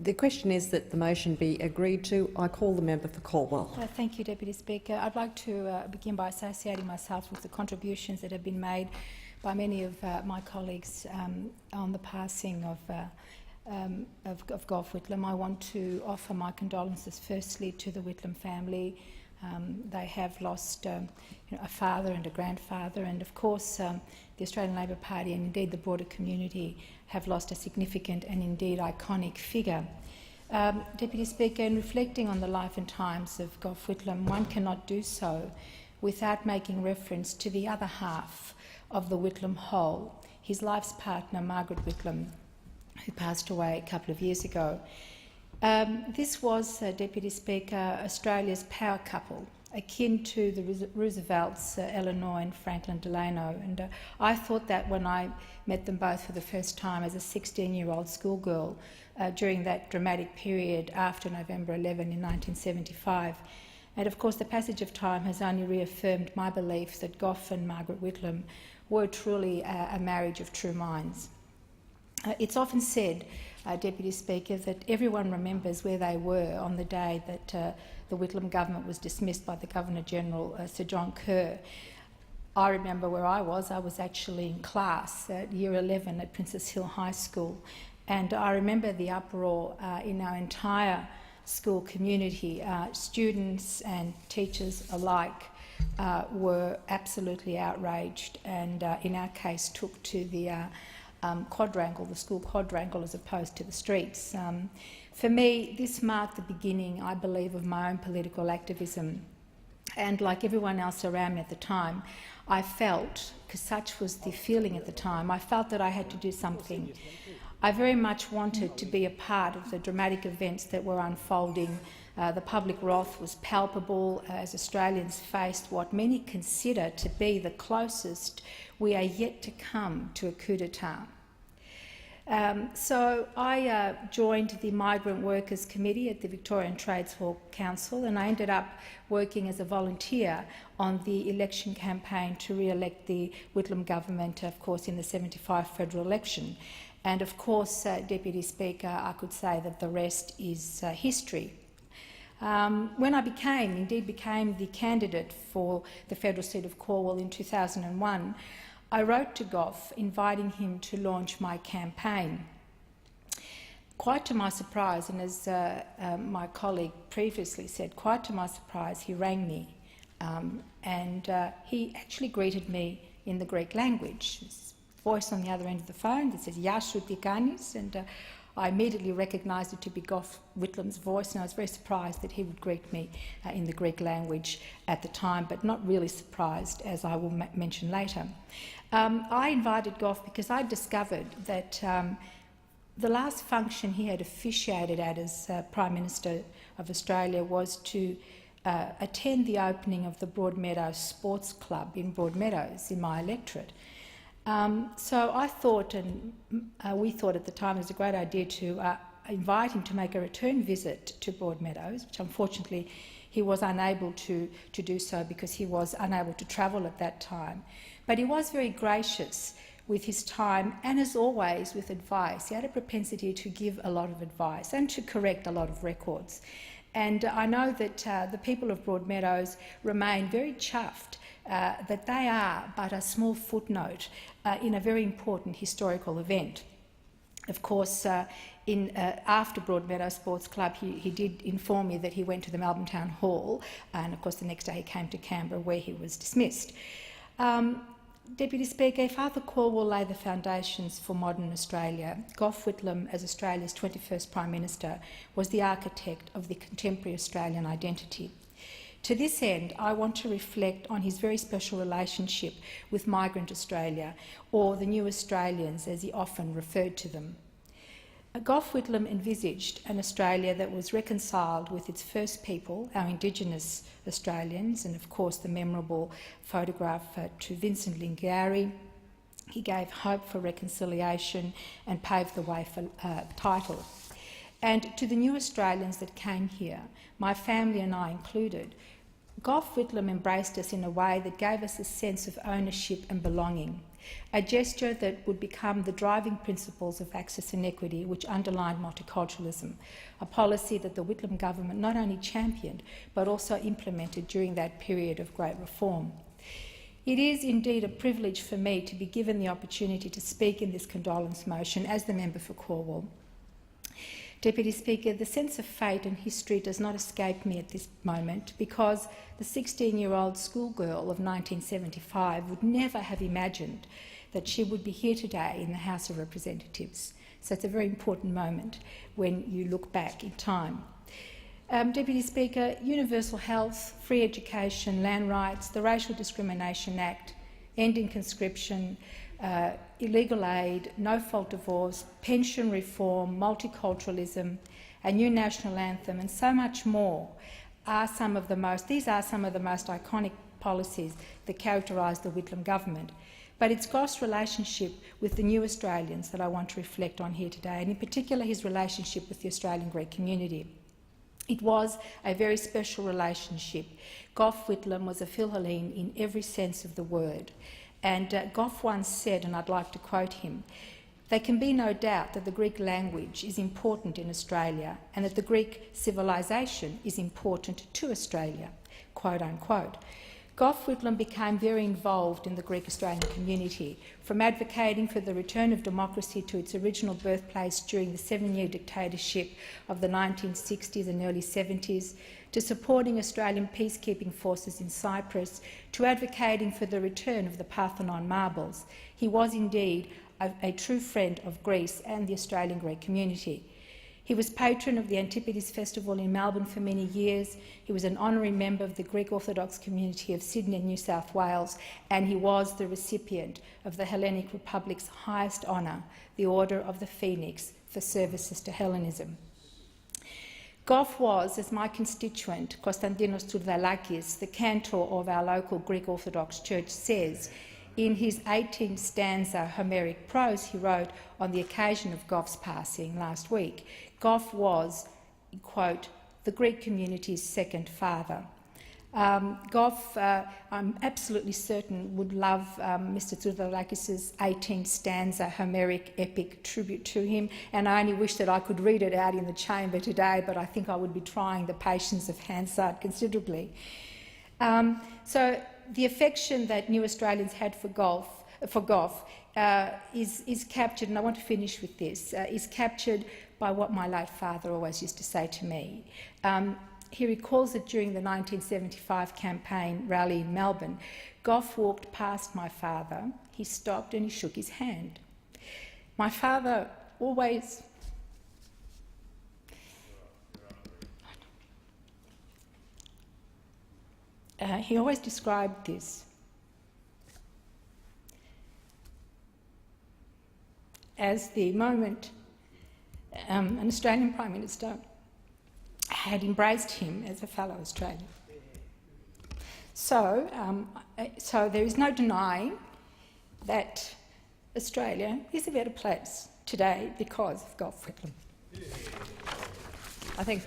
The question is that the motion be agreed to. I call the member for Caldwell. Thank you, Deputy Speaker. I'd like to begin by associating myself with the contributions that have been made by many of my colleagues on the passing of Gough Whitlam. I want to offer my condolences firstly to the Whitlam family. They have lost a father and a grandfather, and of course the Australian Labor Party and indeed the broader community have lost a significant and indeed iconic figure. Deputy Speaker, in reflecting on the life and times of Gough Whitlam, one cannot do so without making reference to the other half of the Whitlam whole, his life's partner, Margaret Whitlam, who passed away a couple of years ago. This was, Deputy Speaker, Australia's power couple, akin to the Roosevelts, Eleanor and Franklin Delano. And I thought that when I met them both for the first time as a 16-year-old schoolgirl during that dramatic period after November 11 in 1975. And of course the passage of time has only reaffirmed my belief that Gough and Margaret Whitlam were truly a marriage of true minds. It's often said, Deputy Speaker, that everyone remembers where they were on the day that the Whitlam government was dismissed by the Governor-General, Sir John Kerr. I remember where I was. I was actually in class at Year 11 at Princess Hill High School, and I remember the uproar in our entire school community. Students and teachers alike were absolutely outraged and, in our case, took to the quadrangle, the school quadrangle, as opposed to the streets. For me, this marked the beginning, I believe, of my own political activism. And like everyone else around me at the time, I felt, because such was the feeling at the time, I felt that I had to do something. I very much wanted to be a part of the dramatic events that were unfolding. The public wrath was palpable as Australians faced what many consider to be the closest we are yet to come to a coup d'etat. So I joined the Migrant Workers Committee at the Victorian Trades Hall Council, and I ended up working as a volunteer on the election campaign to re-elect the Whitlam government, of course, in the 75 federal election. And of course, Deputy Speaker, I could say that the rest is history. When I indeed became the candidate for the federal seat of Cornwall in 2001, I wrote to Gough inviting him to launch my campaign. Quite to my surprise, and as my colleague previously said, quite to my surprise, he rang me and he actually greeted me in the Greek language. His voice on the other end of the phone that says "Yashu Tikanis," and I immediately recognised it to be Gough Whitlam's voice, and I was very surprised that he would greet me in the Greek language at the time, but not really surprised, as I will mention later. I invited Gough because I discovered that the last function he had officiated at as Prime Minister of Australia was to attend the opening of the Broadmeadows Sports Club in Broadmeadows, in my electorate. So I thought, and we thought at the time, it was a great idea to invite him to make a return visit to Broadmeadows, which unfortunately he was unable to do so because he was unable to travel at that time. But he was very gracious with his time and, as always, with advice. He had a propensity to give a lot of advice and to correct a lot of records. And I know that the people of Broadmeadows remain very chuffed that they are but a small footnote in a very important historical event. Of course, after Broadmeadows Sports Club, he did inform me that he went to the Melbourne Town Hall, and of course the next day he came to Canberra, where he was dismissed. Deputy Speaker, if Arthur Cornwall laid the foundations for modern Australia, Gough Whitlam, as Australia's 21st Prime Minister, was the architect of the contemporary Australian identity. To this end, I want to reflect on his very special relationship with Migrant Australia, or the New Australians, as he often referred to them. Gough Whitlam envisaged an Australia that was reconciled with its first people, our Indigenous Australians, and of course the memorable photograph to Vincent Lingiari. He gave hope for reconciliation and paved the way for title. And to the new Australians that came here, my family and I included, Gough Whitlam embraced us in a way that gave us a sense of ownership and belonging, a gesture that would become the driving principles of access and equity which underlined multiculturalism, a policy that the Whitlam government not only championed but also implemented during that period of great reform. It is indeed a privilege for me to be given the opportunity to speak in this condolence motion as the member for Cornwall. Deputy Speaker, the sense of fate and history does not escape me at this moment because the 16-year-old schoolgirl of 1975 would never have imagined that she would be here today in the House of Representatives. So it's a very important moment when you look back in time. Deputy Speaker, universal health, free education, land rights, the Racial Discrimination Act, ending conscription, illegal aid, no-fault divorce, pension reform, multiculturalism, a new national anthem and so much more are some of the most iconic policies that characterise the Whitlam government. But it's Gough's relationship with the new Australians that I want to reflect on here today, and in particular his relationship with the Australian Greek community. It was a very special relationship. Gough Whitlam was a Philhellene in every sense of the word. And Gough once said, and I'd like to quote him, "There can be no doubt that the Greek language is important in Australia and that the Greek civilisation is important to Australia," quote unquote. Gough Whitlam became very involved in the Greek Australian community, from advocating for the return of democracy to its original birthplace during the 7-year dictatorship of the 1960s and early 70s, to supporting Australian peacekeeping forces in Cyprus, to advocating for the return of the Parthenon marbles. He was indeed a true friend of Greece and the Australian Greek community. He was patron of the Antipodes Festival in Melbourne for many years. He was an honorary member of the Greek Orthodox community of Sydney and New South Wales, and he was the recipient of the Hellenic Republic's highest honour, the Order of the Phoenix, for services to Hellenism. Gough was, as my constituent Konstantinos Tsourdalakis, the cantor of our local Greek Orthodox Church, says, in his 18-stanza Homeric prose he wrote on the occasion of Gough's passing last week, Gough was, quote, the Greek community's second father. Gough, I'm absolutely certain, would love Mr Tsourdalakis' 18-stanza Homeric epic tribute to him, and I only wish that I could read it out in the chamber today, but I think I would be trying the patience of Hansard considerably. So the affection that new Australians had for Gough is captured, and I want to finish with this, is captured by what my late father always used to say to me. He recalls that during the 1975 campaign rally in Melbourne, Gough walked past my father, he stopped and he shook his hand. My father always described this as the moment an Australian Prime Minister had embraced him as a fellow Australian. So there is no denying that Australia is a better place today because of Gough Whitlam. I think